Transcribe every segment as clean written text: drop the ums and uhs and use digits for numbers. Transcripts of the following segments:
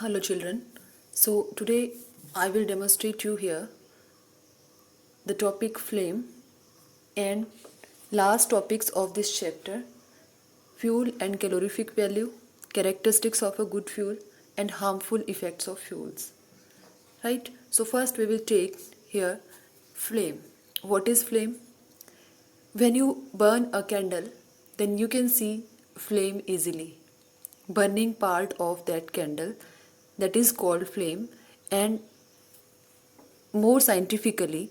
Hello children. So today I will demonstrate you here the topic flame and last topics of this chapter, fuel and calorific value, characteristics of a good fuel and harmful effects of fuels. Right? So first we will take here flame. What is flame? When you burn a candle, then you can see flame easily. Burning part of that candle, that is called flame, and more scientifically,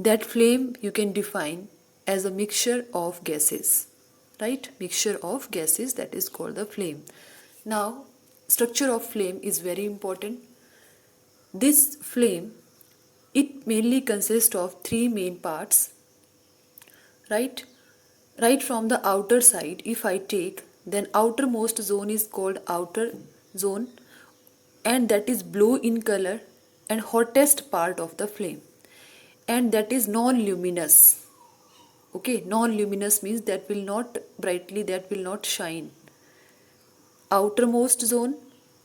that flame you can define as a mixture of gases, right? Mixture of gases, that is called the flame. Now, structure of flame is very important. This flame, it mainly consists of three main parts, right? Right from the outer side, if I take, then outermost zone is called outer zone, and that is blue in color and hottest part of the flame, and that is non-luminous. Okay, non-luminous means that will not brightly, that will not shine. Outermost zone,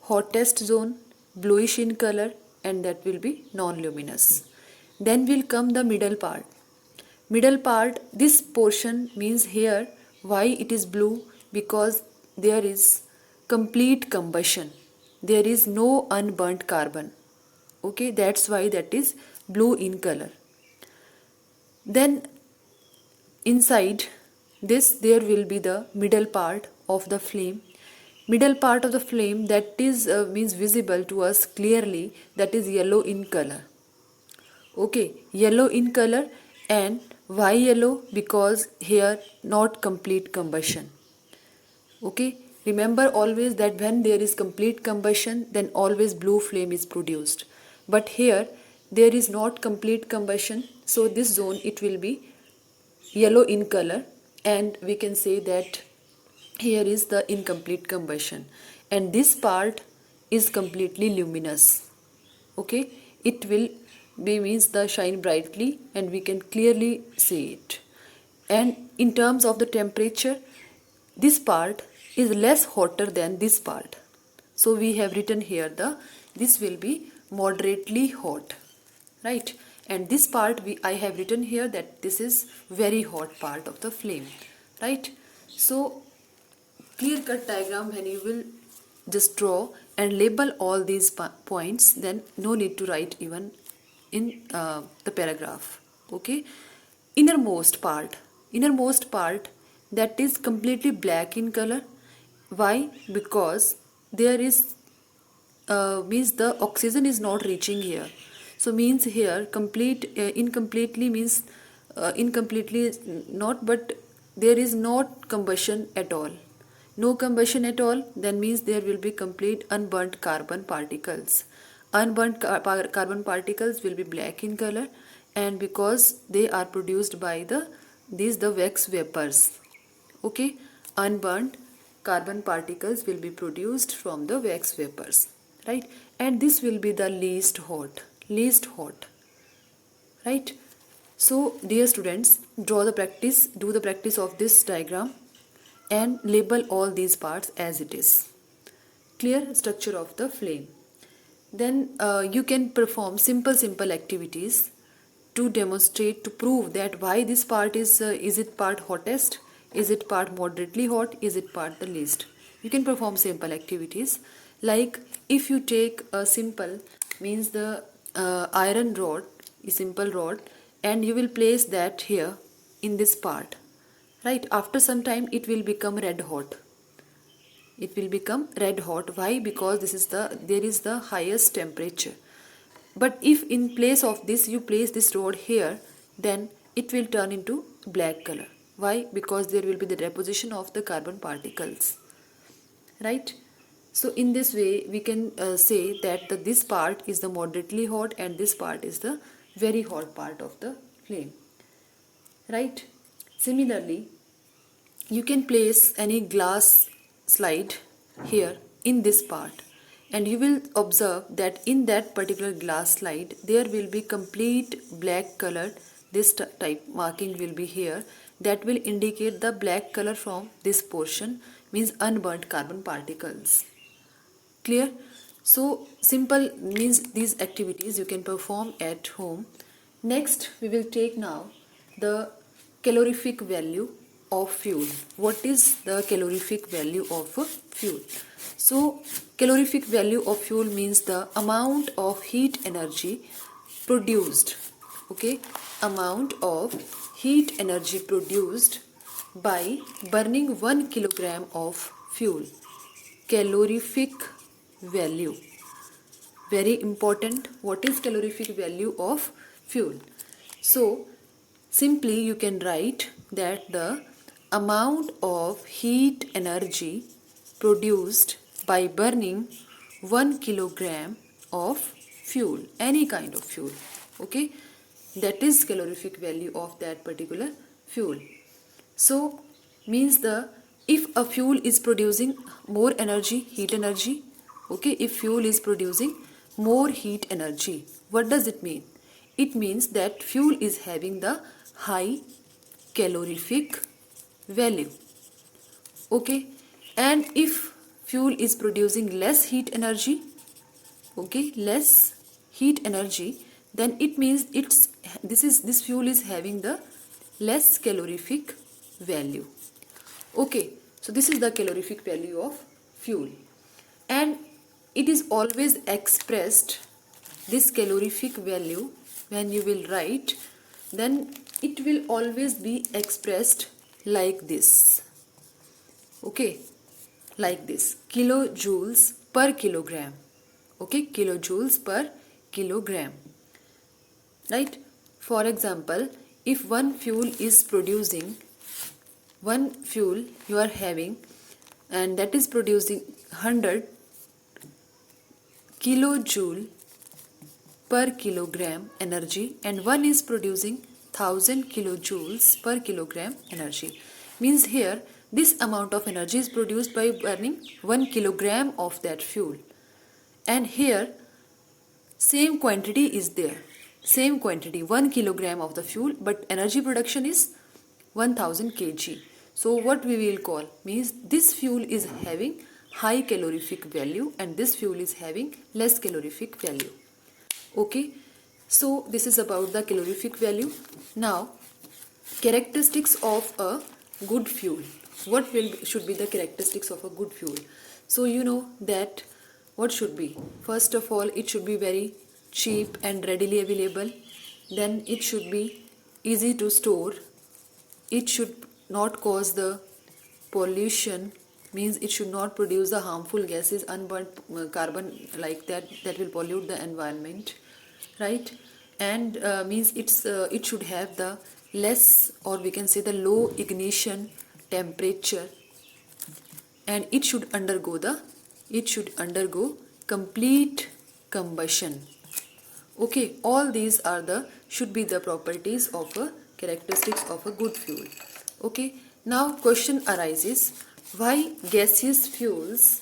hottest zone, bluish in color, and that will be non-luminous. Then will come the middle part. Middle part, this portion means here why it is blue, because there is complete combustion. There is no unburnt carbon. Okay, that's why that is blue in color. Then inside this there will be the middle part of the flame. Middle part of the flame, that is means visible to us clearly, that is yellow in color. Okay, yellow in color. And why yellow? Because here not complete combustion. Okay, remember always that when there is complete combustion, then always blue flame is produced. But here there is not complete combustion, so this zone it will be yellow in color, and we can say that here is the incomplete combustion, and this part is completely luminous. Okay, it will be means the shine brightly and we can clearly see it. And in terms of the temperature, this part is less hotter than this part, so we have written here the this will be moderately hot, right? And this part I have written here that this is very hot part of the flame, right? So clear cut diagram, when you will just draw and label all these points, then no need to write even in the paragraph. Okay, innermost part, that is completely black in color. Why? Because there is means the oxygen is not reaching here, so means here complete incompletely means incompletely not, but there is not combustion at all. No combustion at all, then means there will be complete unburnt carbon particles. Unburnt carbon particles will be black in color, and because they are produced by the wax vapors. Okay, unburnt carbon particles will be produced from the wax vapors, right? And this will be the least hot, right? So dear students, do the practice of this diagram and label all these parts as it is. Clear structure of the flame. Then you can perform simple activities to demonstrate, to prove that why this part is it part hottest, is it part moderately hot, is it part the least. You can perform simple activities, like if you take a simple means the iron rod, a simple rod, and you will place that here in this part, right? After some time it will become red hot. Why? Because there is the highest temperature. But if in place of this you place this rod here, then it will turn into black color. Why? Because there will be the deposition of the carbon particles, right? So in this way we can say that this part is the moderately hot and this part is the very hot part of the flame, right? Similarly, you can place any glass slide here in this part, and you will observe that in that particular glass slide there will be complete black color. This type marking will be here, that will indicate the black color from this portion, means unburnt carbon particles. Clear? So simple means these activities you can perform at home. Next we will take now the calorific value of fuel. What is the calorific value of a fuel? So calorific value of fuel means the amount of heat energy produced. Okay, amount of heat energy produced by burning 1 kilogram of fuel. Calorific value, very important. What is calorific value of fuel? So simply you can write that the amount of heat energy produced by burning 1 kilogram of fuel, any kind of fuel. Okay, that is calorific value of that particular fuel. So means the if a fuel is producing more energy, heat energy, okay, if fuel is producing more heat energy, what does it mean? It means that fuel is having the high calorific value. Okay, and if fuel is producing less heat energy, okay, less heat energy, then it means this fuel is having the less calorific value. Okay, so this is the calorific value of fuel, and it is always expressed, this calorific value, when you will write, then it will always be expressed like this. Okay, like this, kilojoules per kilogram. Okay, kilojoules per kilogram, right? For example, if one fuel you are having, and that is producing 100 kilojoule per kilogram energy, and one is producing 1000 kilojoules per kilogram energy, means here this amount of energy is produced by burning 1 kilogram of that fuel, and here same quantity is there, same quantity 1 kilogram of the fuel, but energy production is 1000 kg. So what we will call, means this fuel is having high calorific value and this fuel is having less calorific value. Okay, so this is about the calorific value. Now characteristics of a good fuel. What should be the characteristics of a good fuel? So you know that what should be, first of all, it should be very cheap and readily available. Then it should be easy to store. It should not cause the pollution, means it should not produce the harmful gases, unburnt carbon like that will pollute the environment, right? And means it should have the less, or we can say the low ignition temperature, and it should undergo complete combustion. Okay, all these are should be the properties of a characteristics of a good fuel. Okay, now question arises, why gaseous fuels?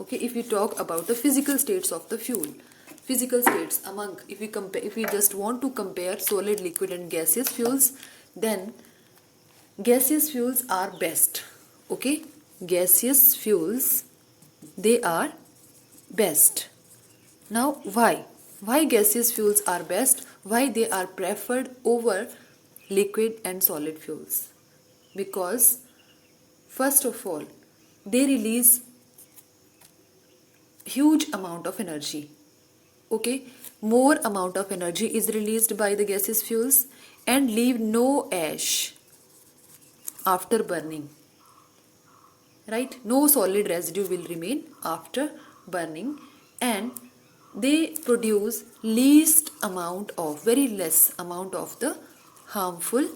Okay, if we talk about the physical states of the fuel, physical states among, if we just want to compare solid, liquid and gaseous fuels, then gaseous fuels are best. Okay, gaseous fuels, they are best. Now why gaseous fuels are best, why they are preferred over liquid and solid fuels? Because first of all, they release huge amount of energy. Okay, more amount of energy is released by the gaseous fuels and leave no ash after burning, right? No solid residue will remain after burning, and they produce least amount of, very less amount of the harmful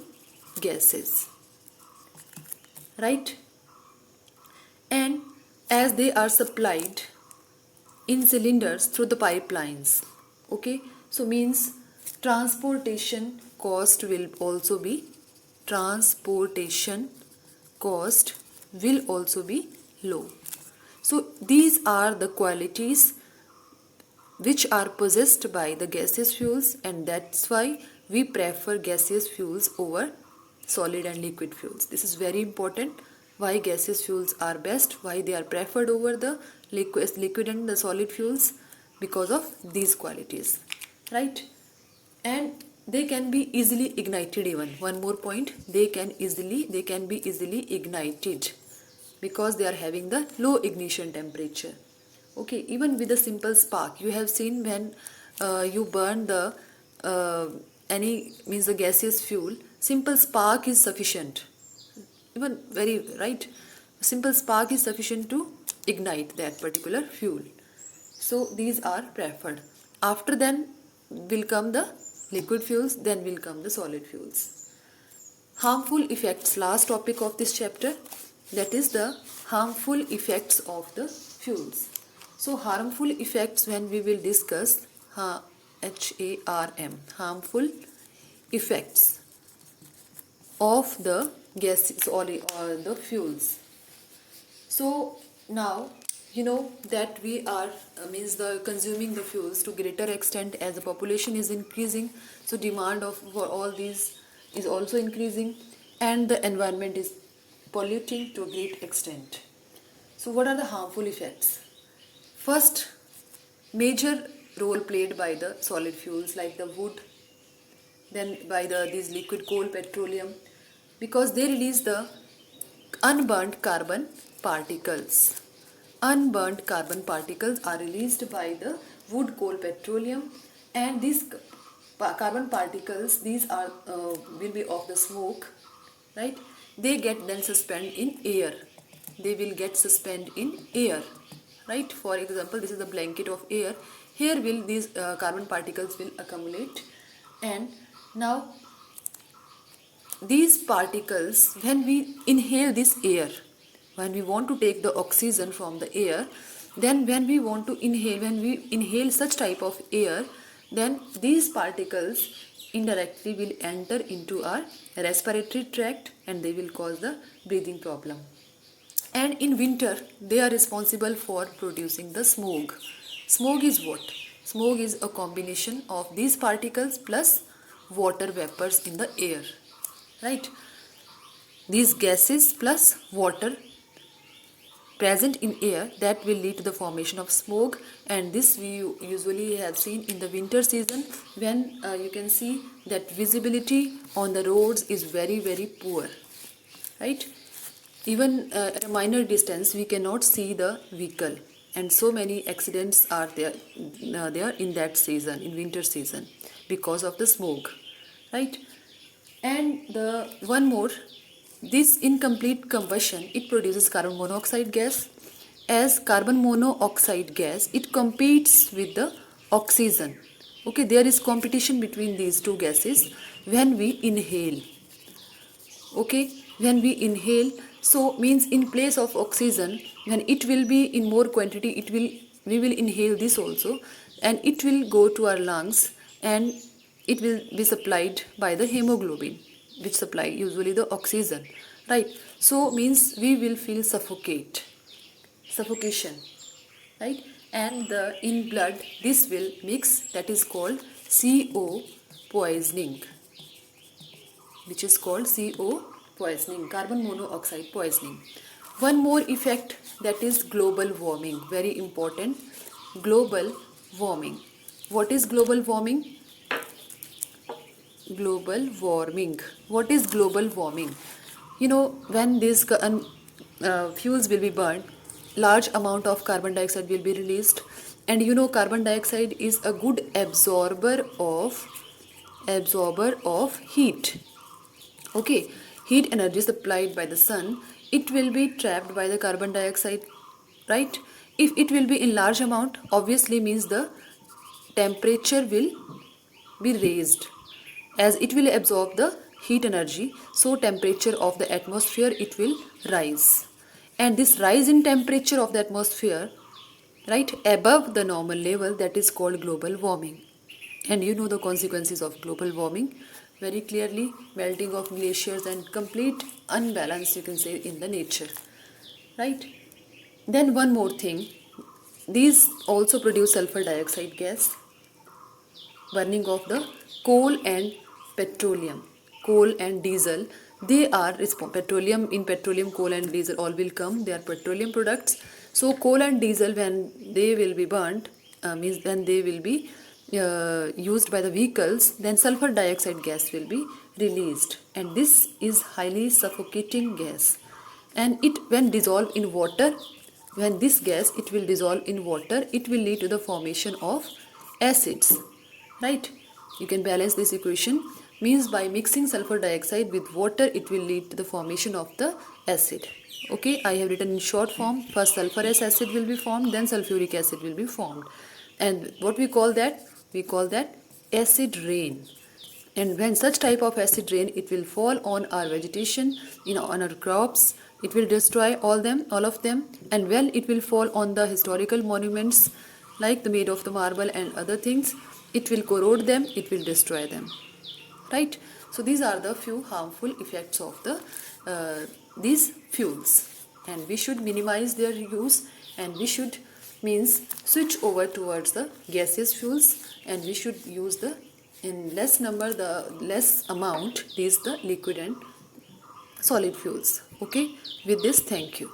gases, right? And as they are supplied in cylinders through the pipelines, okay, so means transportation cost will also be low. So these are the qualities which are possessed by the gaseous fuels, and that's why we prefer gaseous fuels over solid and liquid fuels. This is very important, why gaseous fuels are best, why they are preferred over the liquid and the solid fuels. because of these qualities, right? And they can be easily ignited. Even one more point, they can be easily ignited because they are having the low ignition temperature. Okay, even with a simple spark, you have seen when you burn the any means the gaseous fuel, simple spark is sufficient. Even very right, simple spark is sufficient to ignite that particular fuel. So these are preferred. After then will come the liquid fuels, then will come the solid fuels. Harmful effects, last topic of this chapter, that is the harmful effects of the fuels. So harmful effects, when we will discuss HARM, harmful effects of the gases or the fuels. So now you know that we are means the consuming the fuels to greater extent as the population is increasing, so demand of for all these is also increasing, and the environment is polluting to a great extent. So what are the harmful effects? First, major role played by the solid fuels like the wood, then by these liquid coal, petroleum, because they release the unburnt carbon particles. Unburnt carbon particles are released by the wood, coal, petroleum, and these carbon particles, these are will be of the smoke, right? They get then suspended in air. They will get suspended in air, right? For example, this is the blanket of air. Here will these carbon particles will accumulate, and now these particles, when we inhale this air, when we want to take the oxygen from the air, then when we inhale such type of air, then these particles indirectly will enter into our respiratory tract and they will cause the breathing problem. And in winter, they are responsible for producing the smog. Smog is what? Smog is a combination of these particles plus water vapors in the air, right? These gases plus water present in air, that will lead to the formation of smog, and this we usually have seen in the winter season when you can see that visibility on the roads is very poor, right? Even at a minor distance we cannot see the vehicle, and so many accidents are there in that season, in winter season, because of the smoke, right? And the one more, this incomplete combustion, it produces carbon monoxide gas. As carbon monoxide gas, it competes with the oxygen. Okay, there is competition between these two gases when we inhale. Okay, when we inhale, so means in place of oxygen, when it will be in more quantity, we will inhale this also, and it will go to our lungs, and it will be supplied by the hemoglobin, which supply usually the oxygen, right? So means we will feel suffocation, right? And in blood this will mix, that is called CO poisoning, which is called CO poisoning, carbon monoxide poisoning. One more effect, that is global warming, very important. Global warming. What is global warming? Global warming. What is global warming? You know, when these fuels will be burned, large amount of carbon dioxide will be released, and you know carbon dioxide is a good absorber of heat. Okay, heat energy supplied by the sun, it will be trapped by the carbon dioxide, right? If it will be in large amount, obviously means the temperature will be raised. As it will absorb the heat energy, so temperature of the atmosphere, it will rise. And this rise in temperature of the atmosphere, right, above the normal level, that is called global warming. And you know the consequences of global warming very clearly: melting of glaciers and complete unbalance, you can say, in the nature, right? Then one more thing, these also produce sulfur dioxide gas. Burning of the coal and petroleum, coal and diesel, they are petroleum, in petroleum, coal and diesel all will come, they are petroleum products. So coal and diesel, when they will be burnt, means when they will be used by the vehicles, then sulfur dioxide gas will be released, and this is highly suffocating gas. And it, when dissolved in water, when this gas it will dissolve in water, it will lead to the formation of acids, right? You can balance this equation, means by mixing sulfur dioxide with water it will lead to the formation of the acid. Okay, I have written in short form. First sulfurous acid will be formed, then sulfuric acid will be formed, and what we call that? We call that acid rain. And when such type of acid rain, it will fall on our vegetation, on our crops, it will destroy all of them, and when it will fall on the historical monuments like the made of the marble and other things, it will corrode them, it will destroy them, right? So these are the few harmful effects of the these fuels, and we should minimize their use, and we should means switch over towards the gaseous fuels, and we should use the in less number, the less amount, these the liquid and solid fuels. Okay, with this, thank you.